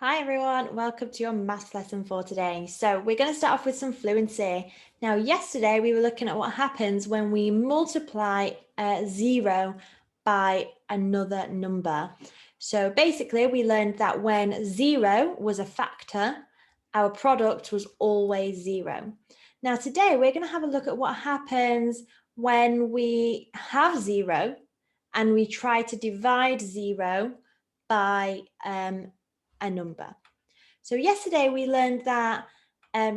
Hi everyone, welcome to your maths lesson for today. So we're going to start off with some fluency. Now yesterday we were looking at what happens when we multiply 0 by another number. So basically we learned that when 0 was a factor, our product was always 0. Now today we're going to have a look at what happens when we have 0 and we try to divide 0 by a number. So yesterday we learned that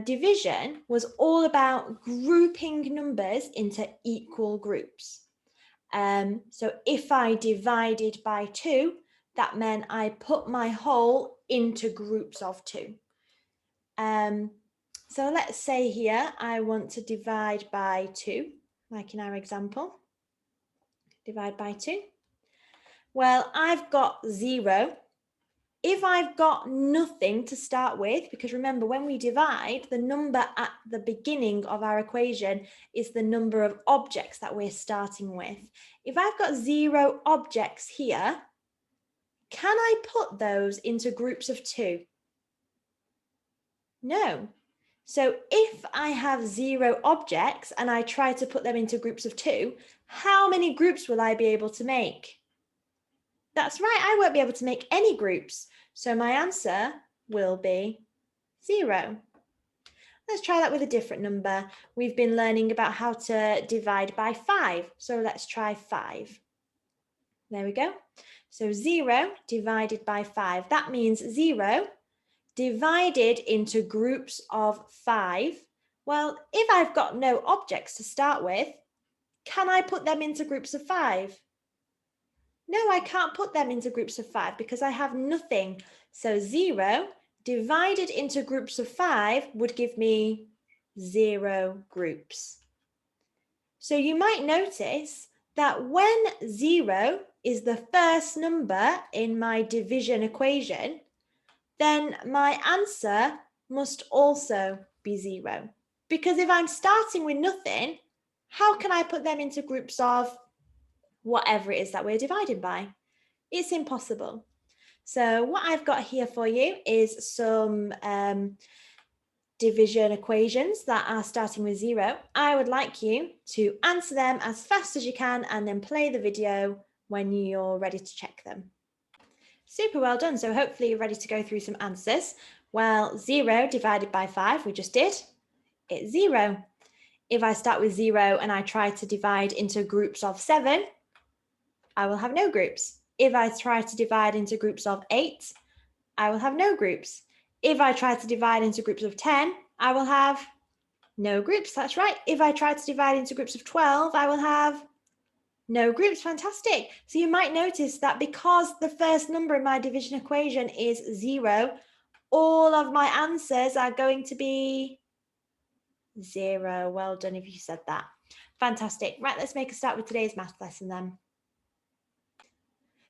division was all about grouping numbers into equal groups. So if I divided by 2, that meant I put my whole into groups of 2. So let's say here I want to divide by 2, like in our example. Divide by 2. Well, I've got 0. If I've got nothing to start with, because remember when we divide, the number at the beginning of our equation is the number of objects that we're starting with. If I've got 0 objects here, can I put those into groups of 2? No. So if I have 0 objects and I try to put them into groups of 2, how many groups will I be able to make? That's right, I won't be able to make any groups. So my answer will be 0. Let's try that with a different number. We've been learning about how to divide by 5. So let's try 5. There we go. So 0 divided by 5. That means 0 divided into groups of 5. Well, if I've got no objects to start with, can I put them into groups of 5? No, I can't put them into groups of 5 because I have nothing. So 0 divided into groups of 5 would give me 0 groups. So you might notice that when 0 is the first number in my division equation, then my answer must also be 0. Because if I'm starting with nothing, how can I put them into groups of whatever it is that we're dividing by? It's impossible. So what I've got here for you is some division equations that are starting with 0. I would like you to answer them as fast as you can and then play the video when you're ready to check them. Super well done. So hopefully you're ready to go through some answers. Well, 0 divided by 5, we just did. It's 0. If I start with 0 and I try to divide into groups of 7, I will have no groups. If I try to divide into groups of 8, I will have no groups. If I try to divide into groups of 10, I will have no groups. That's right. If I try to divide into groups of 12, I will have no groups. Fantastic. So you might notice that because the first number in my division equation is 0, all of my answers are going to be 0. Well done if you said that. Fantastic. Right, let's make a start with today's math lesson then.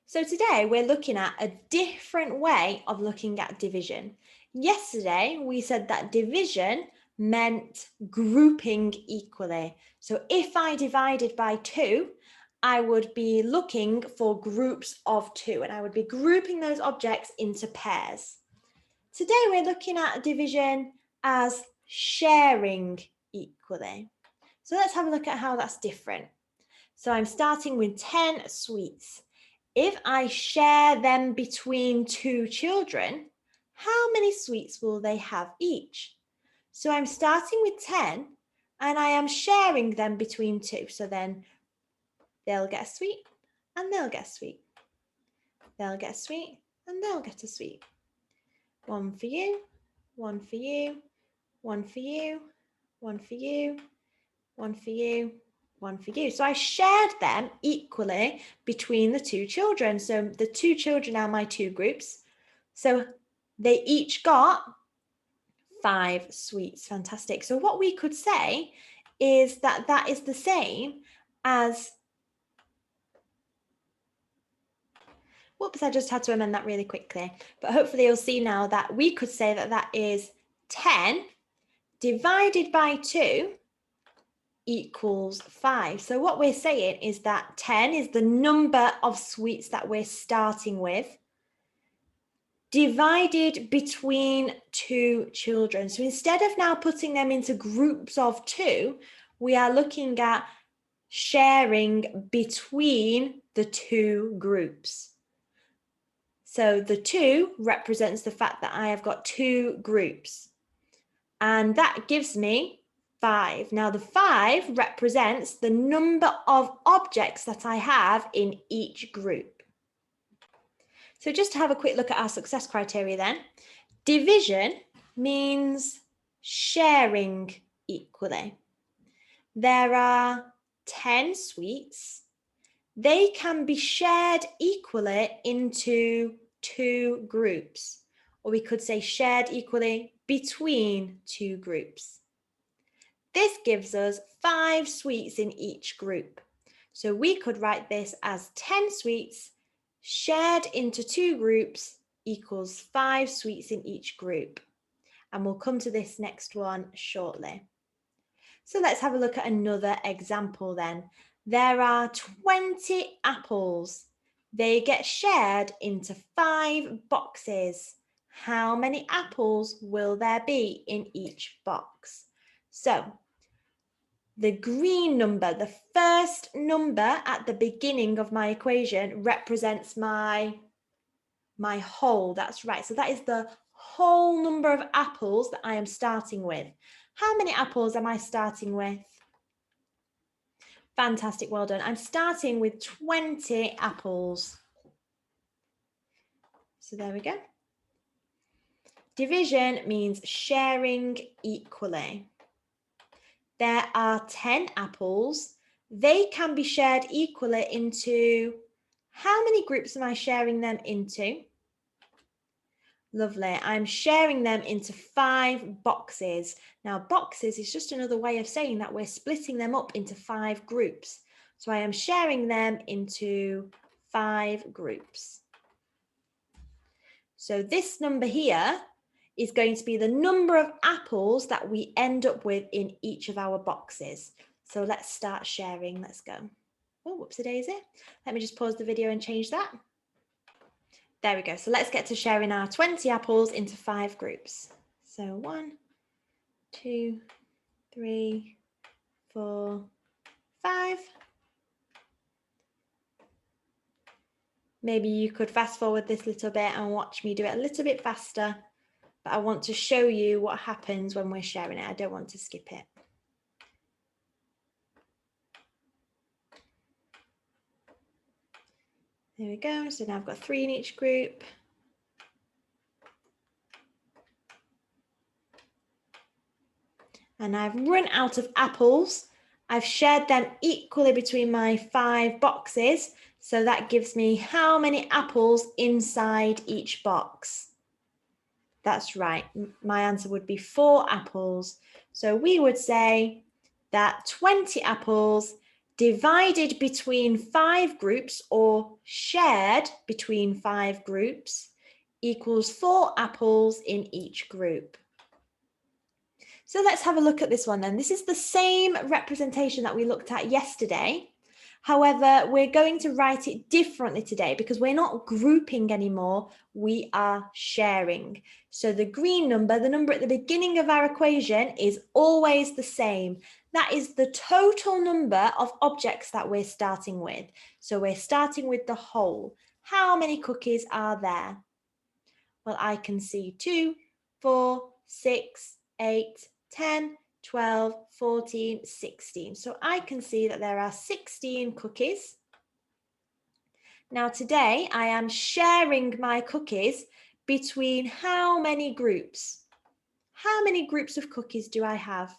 So today we're looking at a different way of looking at division. Yesterday we said that division meant grouping equally. So if I divided by 2, I would be looking for groups of 2 and I would be grouping those objects into pairs. Today we're looking at division as sharing equally. So let's have a look at how that's different. So I'm starting with 10 sweets. If I share them between 2 children, how many sweets will they have each? So I'm starting with 10 and I am sharing them between 2. So then they'll get a sweet and they'll get a sweet. They'll get a sweet and they'll get a sweet. One for you, one for you, one for you, one for you, one for you, one for you. So I shared them equally between the 2 children. So the 2 children are my 2 groups. So they each got 5 sweets. Fantastic. So what we could say is that that is the same as, whoops, I just had to amend that really quickly. But hopefully you'll see now that we could say that that is 10 divided by 2 equals 5. So what we're saying is that 10 is the number of sweets that we're starting with, divided between two children. So instead of now putting them into groups of two, we are looking at sharing between the two groups. So the 2 represents the fact that I have got two groups. And that gives me 5. Now the 5 represents the number of objects that I have in each group. So just to have a quick look at our success criteria then. Division means sharing equally. There are 10 sweets. They can be shared equally into two groups, or we could say shared equally between two groups. This gives us 5 sweets in each group. So we could write this as 10 sweets shared into two groups equals 5 sweets in each group. And we'll come to this next one shortly. So let's have a look at another example then. There are 20 apples. They get shared into 5 boxes. How many apples will there be in each box? So the green number, the first number at the beginning of my equation, represents my whole. That's right. So that is the whole number of apples that I am starting with. How many apples am I starting with? Fantastic, well done. I'm starting with 20 apples. So there we go. Division means sharing equally. There are 10 apples. They can be shared equally into, how many groups am I sharing them into? Lovely. I'm sharing them into 5 boxes. Now, boxes is just another way of saying that we're splitting them up into 5 groups. So I am sharing them into 5 groups. So this number here is going to be the number of apples that we end up with in each of our boxes. So let's start sharing. Let's go. Oh, whoopsie-daisy. Let me just pause the video and change that. There we go. So let's get to sharing our 20 apples into 5 groups. So 1, 2, 3, 4, 5. Maybe you could fast forward this little bit and watch me do it a little bit faster. But I want to show you what happens when we're sharing it. I don't want to skip it. There we go. So now I've got 3 in each group. And I've run out of apples. I've shared them equally between my 5 boxes. So that gives me how many apples inside each box? That's right. My answer would be 4 apples. So we would say that 20 apples divided between 5 groups or shared between 5 groups equals 4 apples in each group. So let's have a look at this one then. This is the same representation that we looked at yesterday. However, we're going to write it differently today because we're not grouping anymore, we are sharing. So the green number, the number at the beginning of our equation, is always the same. That is the total number of objects that we're starting with. So we're starting with the whole. How many cookies are there? Well, I can see 2, 4, 6, 8, 10, 12, 14, 16. So I can see that there are 16 cookies. Now today I am sharing my cookies between how many groups? How many groups of cookies do I have?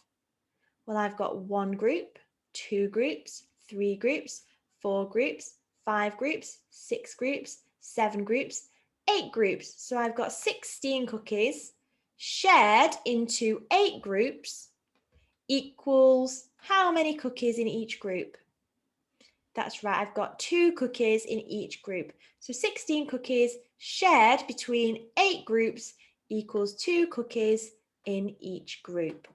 Well, I've got 1 group, 2 groups, 3 groups, 4 groups, 5 groups, 6 groups, 7 groups, 8 groups. So I've got 16 cookies shared into 8 groups equals how many cookies in each group? That's right, I've got 2 cookies in each group. So 16 cookies shared between 8 groups equals 2 cookies in each group.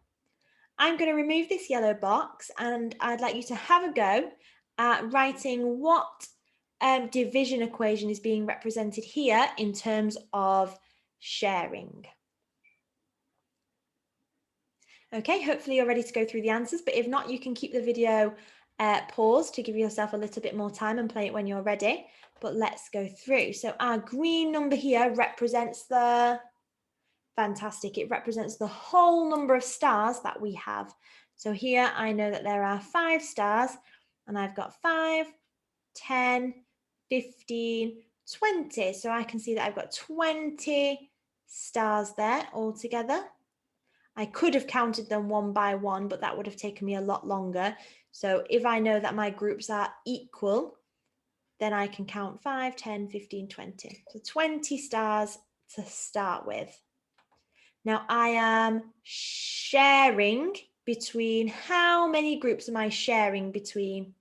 I'm going to remove this yellow box and I'd like you to have a go at writing what division equation is being represented here in terms of sharing. Okay, hopefully you're ready to go through the answers, but if not, you can keep the video paused to give yourself a little bit more time and play it when you're ready. But let's go through. So our green number here represents the, fantastic, it represents the whole number of stars that we have. So here I know that there are 5 stars, and I've got 5, 10, 15, 20. So I can see that I've got 20 stars there altogether. I could have counted them one by one, but that would have taken me a lot longer. So if I know that my groups are equal, then I can count 5, 10, 15, 20. So 20 stars to start with. Now I am sharing between, how many groups am I sharing between?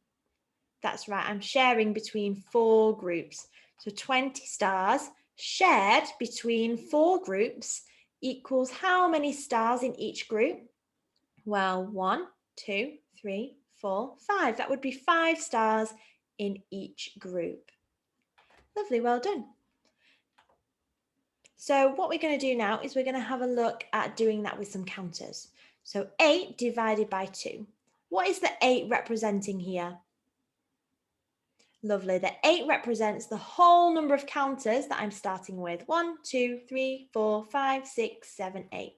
That's right, I'm sharing between 4 groups. So 20 stars shared between 4 groups equals how many stars in each group? Well, 1, 2, 3, 4, 5. That would be 5 stars in each group. Lovely, well done. So what we're going to do now is we're going to have a look at doing that with some counters. So 8 divided by 2. What is the 8 representing here? Lovely. The 8 represents the whole number of counters that I'm starting with. 1, 2, 3, 4, 5, 6, 7, 8.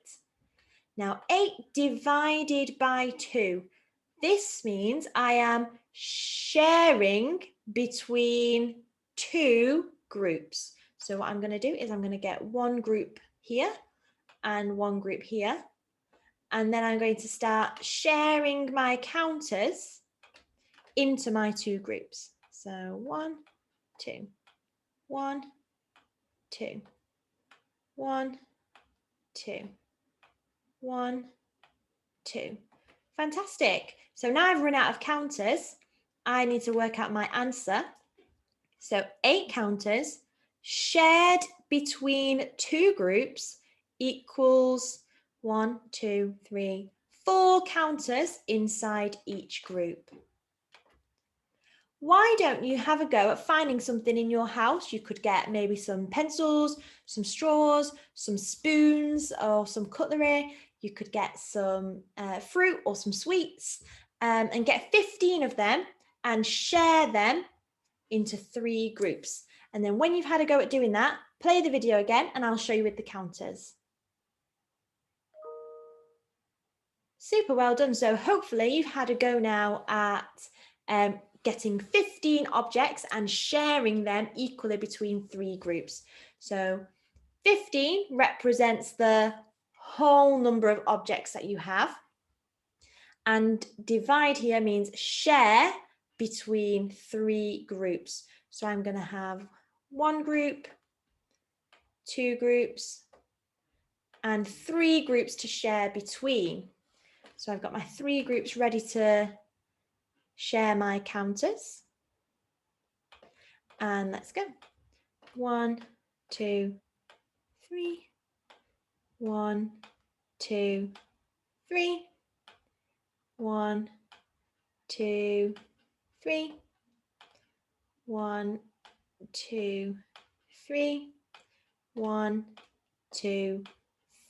Now 8 divided by 2. This means I am sharing between 2 groups. So what I'm going to do is I'm going to get one group here and one group here. And then I'm going to start sharing my counters into my 2 groups. So 1, 2, 1, 2, 1, 2, 1, 2. Fantastic. So now I've run out of counters. I need to work out my answer. So 8 counters shared between 2 groups equals 1, 2, 3, 4 counters inside each group. Why don't you have a go at finding something in your house? You could get maybe some pencils, some straws, some spoons, or some cutlery. You could get some fruit or some sweets and get 15 of them and share them into 3 groups. And then when you've had a go at doing that, play the video again and I'll show you with the counters. Super well done. So hopefully you've had a go now at getting 15 objects and sharing them equally between 3 groups. So 15 represents the whole number of objects that you have. And divide here means share between 3 groups. So I'm going to have 1 group, 2 groups, and 3 groups to share between. So I've got my 3 groups ready to share my counters. And let's go. 1, 2, 3. 1, 2, 3. 1, 2, 3. 1, 2, 3. 1, 2,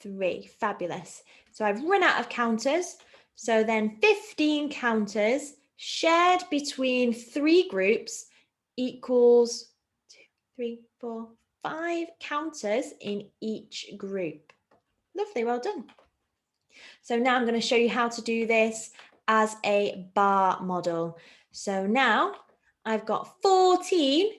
3. Fabulous. So I've run out of counters. So then 15 counters shared between 3 groups equals 2, 3, 4, 5 counters in each group. Lovely, well done. So now I'm going to show you how to do this as a bar model. So now I've got 14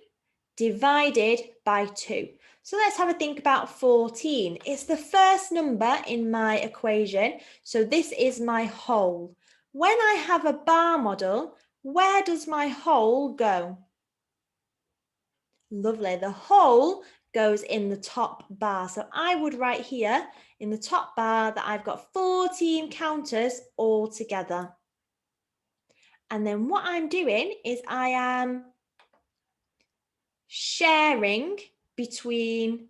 divided by 2. So let's have a think about 14. It's the first number in my equation. So this is my whole. When I have a bar model, where does my whole go? Lovely. The whole goes in the top bar. So I would write here in the top bar that I've got 14 counters all together. And then what I'm doing is I am sharing between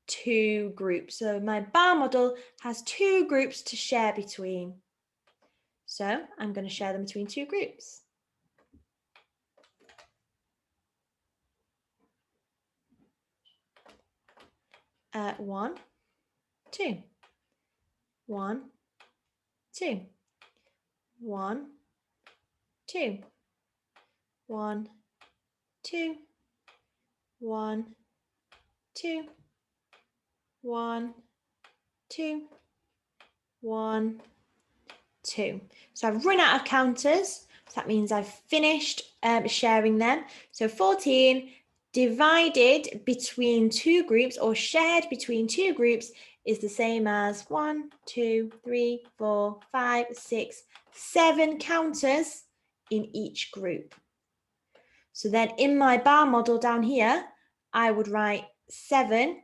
2 groups. So my bar model has 2 groups to share between. So I'm going to share them between 2 groups. 1, 2, 1, 2, 1, 2, 1, 2, 1, 2, 1, 2, 1, 2. So I've run out of counters. So that means I've finished sharing them. So 14 divided between two groups or shared between two groups is the same as 1, 2, 3, 4, 5, 6, 7 counters in each group. So then in my bar model down here, I would write 7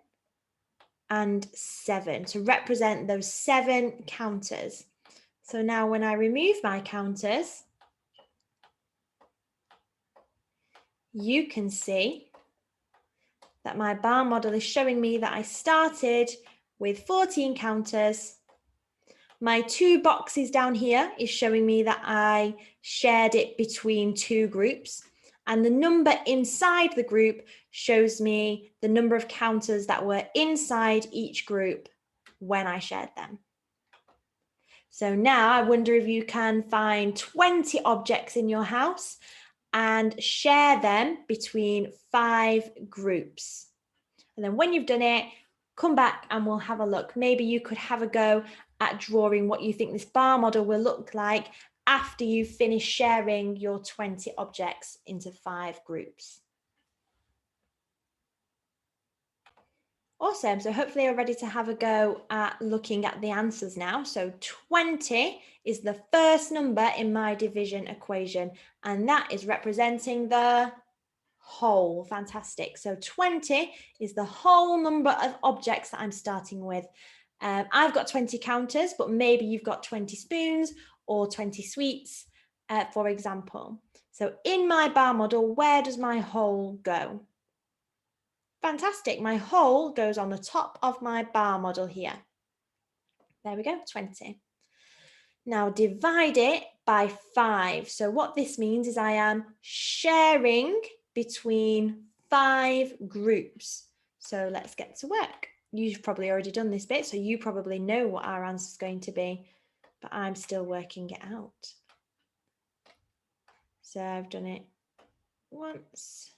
and 7 to represent those 7 counters. So now when I remove my counters, you can see that my bar model is showing me that I started with 14 counters. My 2 boxes down here is showing me that I shared it between 2 groups. And the number inside the group shows me the number of counters that were inside each group when I shared them. So now I wonder if you can find 20 objects in your house and share them between 5 groups. And then when you've done it, come back and we'll have a look. Maybe you could have a go at drawing what you think this bar model will look like after you've finished sharing your 20 objects into 5 groups. Awesome. So hopefully you're ready to have a go at looking at the answers now. So 20 is the first number in my division equation, and that is representing the whole. Fantastic. So 20 is the whole number of objects that I'm starting with. I've got 20 counters, but maybe you've got 20 spoons or 20 sweets, for example. So in my bar model, where does my whole go? Fantastic. My whole goes on the top of my bar model here. There we go, 20. Now divide it by 5. So what this means is I am sharing between 5 groups. So let's get to work. You've probably already done this bit, so you probably know what our answer is going to be, but I'm still working it out. So I've done it once.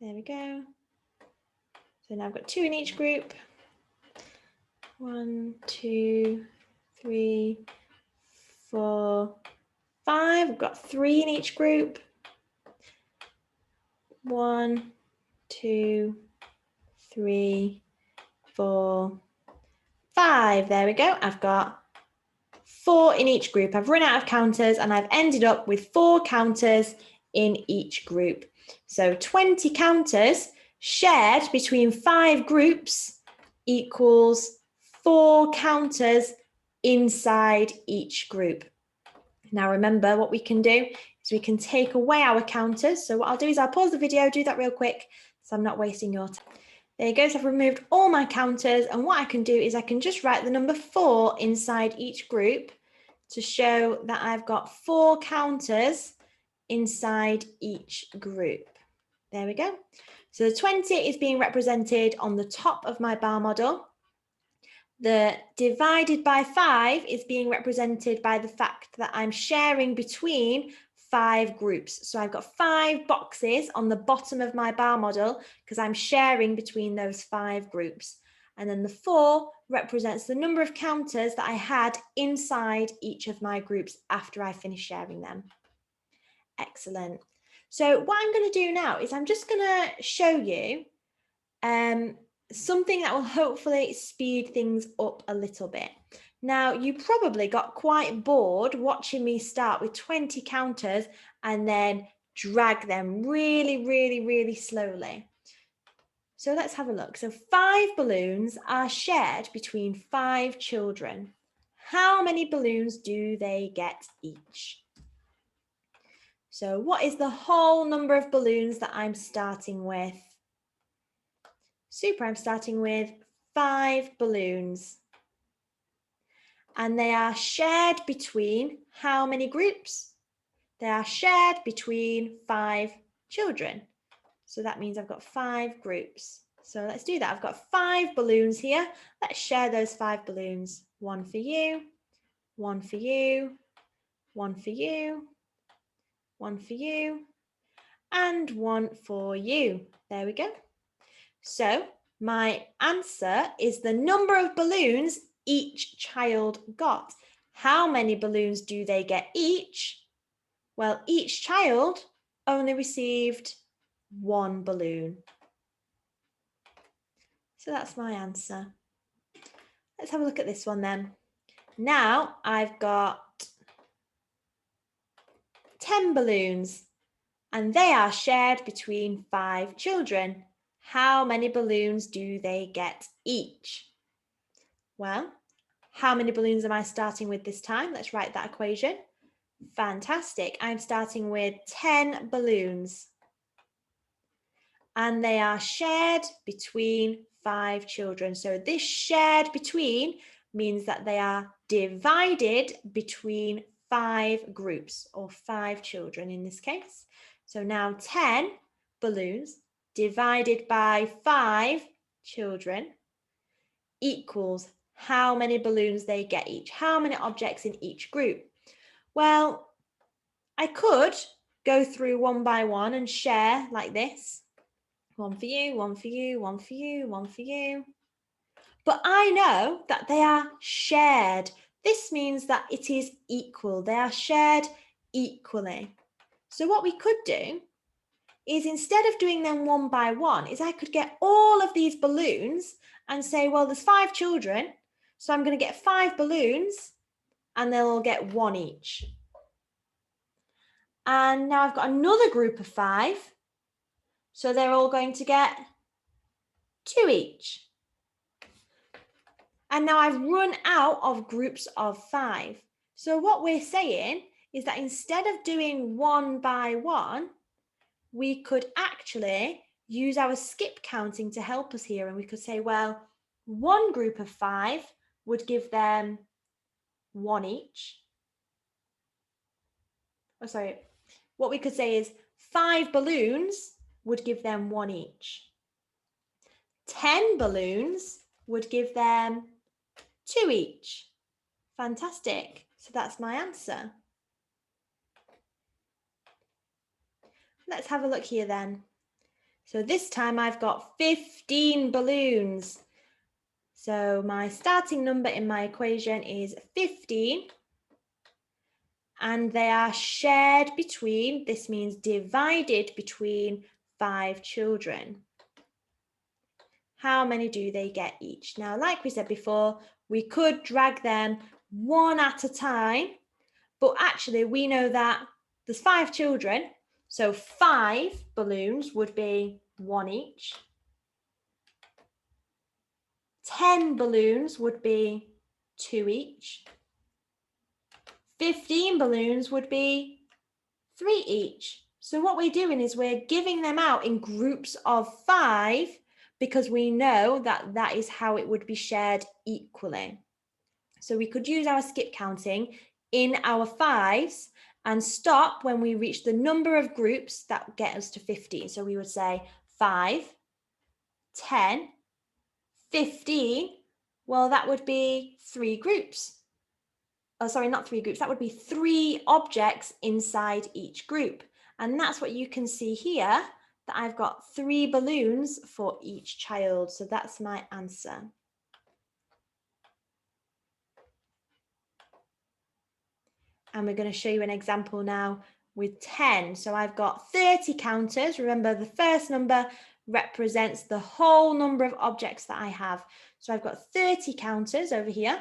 There we go. So now I've got 2 in each group. 1, 2, 3, 4, 5. We've got 3 in each group. 1, 2, 3, 4, 5. There we go. I've got 4 in each group. I've run out of counters and I've ended up with 4 counters in each group. So 20 counters shared between 5 groups equals 4 counters inside each group. Now remember, what we can do is we can take away our counters. So what I'll do is I'll pause the video, do that real quick so I'm not wasting your time. There you go. So I've removed all my counters, and what I can do is I can just write the number 4 inside each group to show that I've got 4 counters inside each group. There we go. So the 20 is being represented on the top of my bar model. The divided by 5 is being represented by the fact that I'm sharing between 5 groups. So I've got 5 boxes on the bottom of my bar model because I'm sharing between those 5 groups. And then the 4 represents the number of counters that I had inside each of my groups after I finished sharing them. Excellent. So what I'm going to do now is I'm just going to show you something that will hopefully speed things up a little bit. Now, you probably got quite bored watching me start with 20 counters and then drag them really slowly. So let's have a look. So 5 balloons are shared between 5 children. How many balloons do they get each? So what is the whole number of balloons that I'm starting with? Super, I'm starting with 5 balloons. And they are shared between how many groups? They are shared between 5 children. So that means I've got 5 groups. So let's do that. I've got 5 balloons here. Let's share those 5 balloons. 1 for you, 1 for you, 1 for you, 1 for you, and 1 for you. There we go. So my answer is the number of balloons each child got. How many balloons do they get each? Well, each child only received 1 balloon. So that's my answer. Let's have a look at this one then. Now I've got 10 balloons and they are shared between 5 children. How many balloons do they get each? Well, how many balloons am I starting with this time? Let's write that equation. Fantastic. I'm starting with 10 balloons. And they are shared between 5 children. So this shared between means that they are divided between 5 groups or 5 children in this case. So now 10 balloons divided by 5 children equals how many balloons they get each, how many objects in each group. Well, I could go through one by one and share like this. 1 for you, 1 for you, 1 for you, 1 for you. But I know that they are shared. This means that it is equal. They are shared equally. So what we could do is instead of doing them one by one, is I could get all of these balloons and say, well, there's 5 children, so I'm going to get 5 balloons and they'll all get 1 each. And now I've got another group of 5, so they're all going to get 2 each. And now I've run out of groups of 5. So what we're saying is that instead of doing one by one, we could actually use our skip counting to help us here. And we could say, well, one group of 5 would give them 1 each. Oh, sorry. What we could say is 5 balloons would give them 1 each. 10 balloons would give them 2 each. Fantastic. So that's my answer. Let's have a look here then. So this time I've got 15 balloons. So my starting number in my equation is 15. And they are shared between, this means divided between 5 children. How many do they get each? Now, like we said before, we could drag them one at a time, but actually we know that there's 5 children, so 5 balloons would be 1 each. 10 balloons would be 2 each. 15 balloons would be 3 each. So what we're doing is we're giving them out in groups of 5 because we know that that is how it would be shared equally. So we could use our skip counting in our 5s and stop when we reach the number of groups that get us to 15. So we would say 5, 10, 15. Well, that would be 3 groups. Oh, sorry, not 3 groups. That would be 3 objects inside each group. And that's what you can see here, that I've got 3 balloons for each child. So that's my answer. And we're going to show you an example now with 10. So I've got 30 counters. Remember, the first number represents the whole number of objects that I have. So I've got 30 counters over here,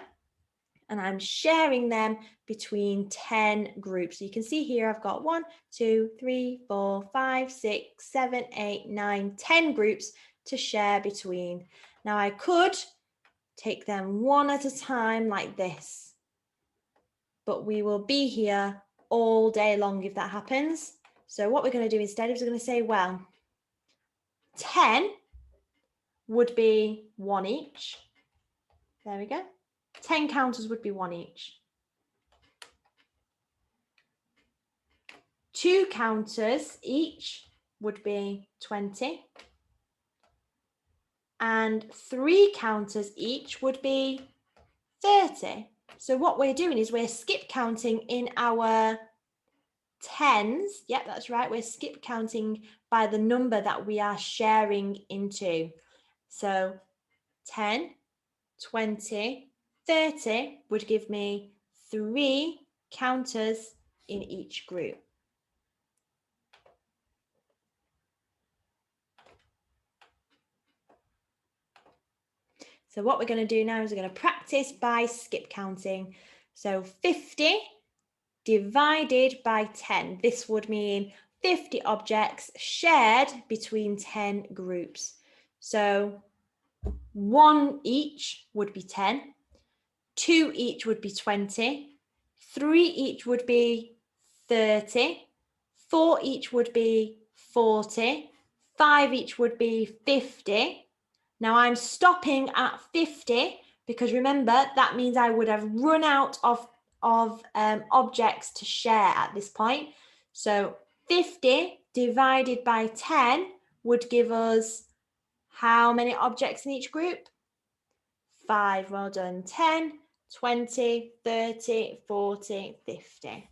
and I'm sharing them between 10 groups. So you can see here I've got 1, 2, 3, 4, 5, 6, 7, 8, 9, 10 groups to share between. Now I could take them one at a time like this, but we will be here all day long if that happens. So what we're going to do instead is we're going to say, well, 10 would be 1 each. There we go. 10 counters would be 1 each. 2 counters each would be 20. and 3 counters each would be 30. So what we're doing is we're skip counting in our tens. Yep, that's right. We're skip counting by the number that we are sharing into. So 10, 20, 30 would give me 3 counters in each group. So what we're going to do now is we're going to practice by skip counting. So 50 divided by 10. This would mean 50 objects shared between 10 groups. So 1 each would be 10, 2 each would be 20, 3 each would be 30, 4 each would be 40, 5 each would be 50. Now I'm stopping at 50 because remember that means I would have run out of objects to share at this point. So 50 divided by 10 would give us how many objects in each group? 5. Well done. 10, 20, 30, 40, 50.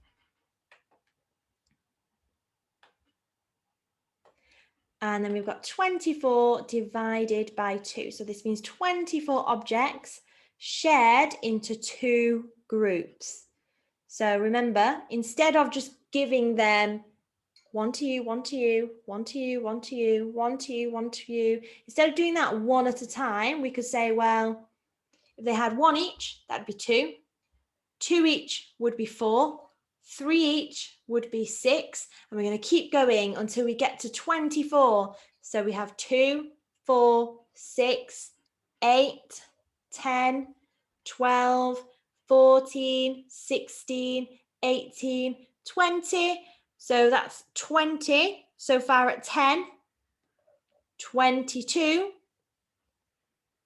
And then we've got 24 divided by 2. So this means 24 objects shared into 2 groups. So remember, instead of just giving them 1 to you, 1 to you, 1 to you, 1 to you, 1 to you, 1 to you, instead of doing that one at a time, we could say, well, if they had 1 each, that'd be 2. 2 each would be 4. 3 each would be 6. And we're going to keep going until we get to 24. So we have 2, 4, 6, 8, 10, 12, 14, 16, 18, 20. So that's 20 so far at 10, 22,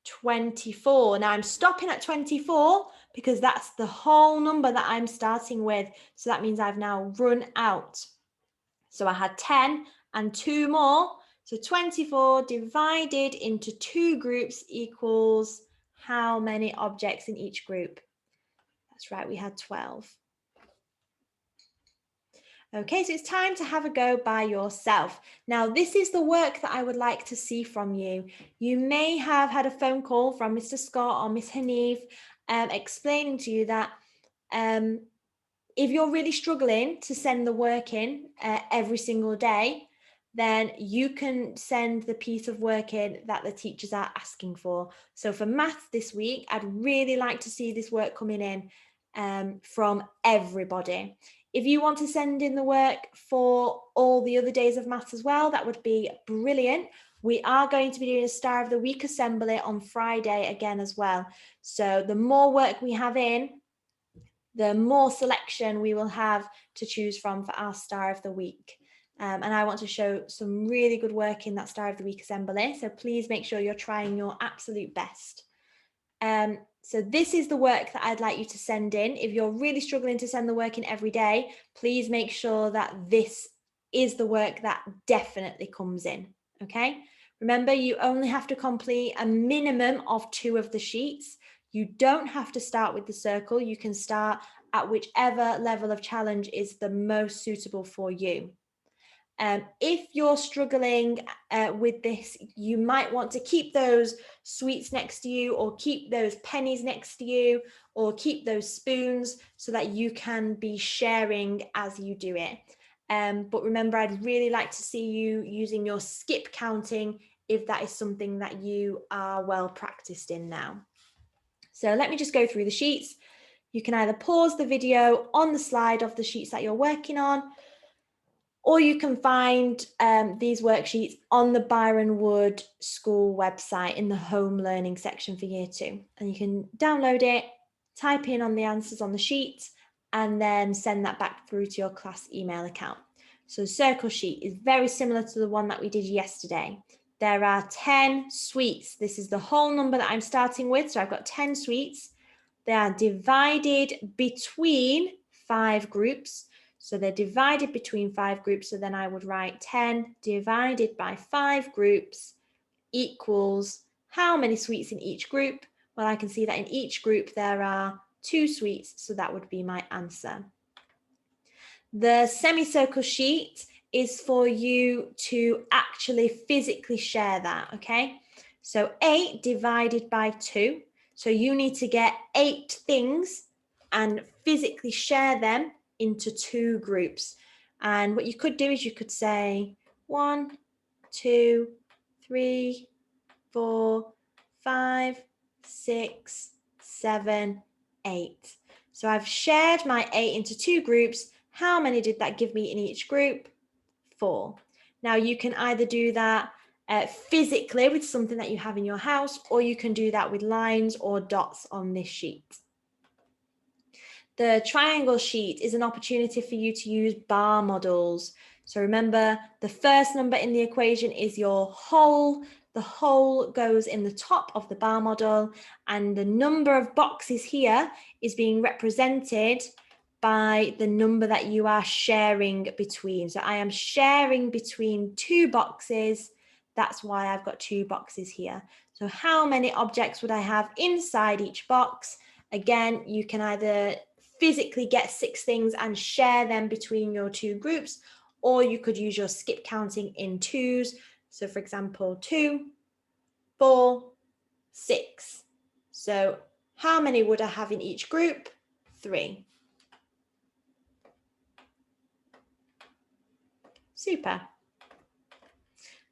24. Now I'm stopping at 24 because that's the whole number that I'm starting with. So that means I've now run out. So I had 10 and 2 more. So 24 divided into 2 groups equals how many objects in each group? That's right, we had 12. Okay, so it's time to have a go by yourself. Now, this is the work that I would like to see from you. You may have had a phone call from Mr. Scott or Miss Hanif explaining to you that if you're really struggling to send the work in every single day, then you can send the piece of work in that the teachers are asking for. So for maths this week, I'd really like to see this work coming in from everybody. If you want to send in the work for all the other days of maths as well, that would be brilliant. We are going to be doing a Star of the Week assembly on Friday again as well. So the more work we have in, the more selection we will have to choose from for our Star of the Week. And I want to show some really good work in that Star of the Week assembly. So please make sure you're trying your absolute best. So this is the work that I'd like you to send in. If you're really struggling to send the work in every day, please make sure that this is the work that definitely comes in, okay? Remember, you only have to complete a minimum of 2 of the sheets. You don't have to start with the circle. You can start at whichever level of challenge is the most suitable for you. If you're struggling with this, you might want to keep those sweets next to you, or keep those pennies next to you, or keep those spoons so that you can be sharing as you do it. But remember, I'd really like to see you using your skip counting if that is something that you are well practiced in now. So let me just go through the sheets. You can either pause the video on the slide of the sheets that you're working on, or you can find these worksheets on the Byron Wood School website in the home learning section for year 2. And you can download it, type in on the answers on the sheet, and then send that back through to your class email account. So circle sheet is very similar to the one that we did yesterday. There are 10 sweets. This is the whole number that I'm starting with. So I've got 10 sweets. They are divided between 5 groups. So they're divided between 5 groups. So then I would write 10 divided by 5 groups equals How many sweets in each group? Well, I can see that in each group there are 2 sweets, so that would be my answer. The semicircle sheet is for you to actually physically share that, okay? So 8 divided by 2. So you need to get 8 things and physically share them into 2 groups. And what you could do is you could say 1, 2, 3, 4, 5, 6, 7, 8. So I've shared my 8 into 2 groups. How many did that give me in each group? 4. Now you can either do that physically with something that you have in your house, or you can do that with lines or dots on this sheet. The triangle sheet is an opportunity for you to use bar models. So remember, the first number in the equation is your whole. The whole goes in the top of the bar model, and the number of boxes here is being represented by the number that you are sharing between. So I am sharing between 2 boxes. That's why I've got 2 boxes here. So how many objects would I have inside each box? Again, you can either physically get 6 things and share them between your 2 groups, or you could use your skip counting in 2s. So for example, 2, 4, 6. So how many would I have in each group? 3. Super.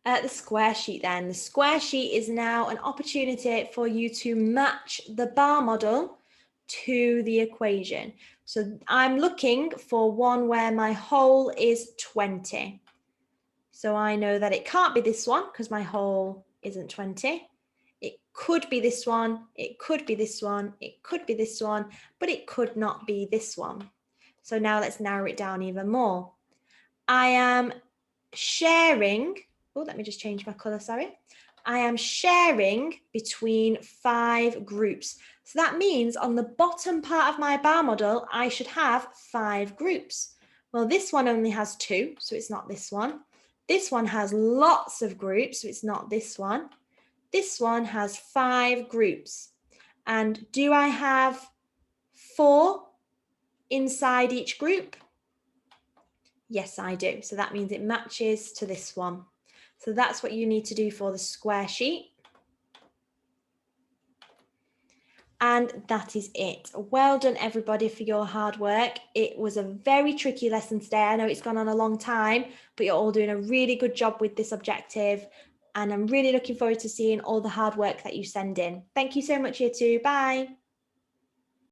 The square sheet then. The square sheet is now an opportunity for you to match the bar model to the equation. So I'm looking for one where my whole is 20. So I know that it can't be this one because my whole isn't 20. It could be this one, it could be this one, it could be this one, but it could not be this one. So now let's narrow it down even more. I am sharing, let me just change my color, sorry. I am sharing between 5 groups. So that means on the bottom part of my bar model, I should have 5 groups. Well, this one only has 2, so it's not this one. This one has lots of groups, so it's not this one. This one has 5 groups. And do I have 4 inside each group? Yes, I do. So that means it matches to this one. So that's what you need to do for the square sheet. And that is it. Well done, everybody, for your hard work. It was a very tricky lesson today. I know it's gone on a long time, but you're all doing a really good job with this objective. And I'm really looking forward to seeing all the hard work that you send in. Thank you so much, Year 2. Bye.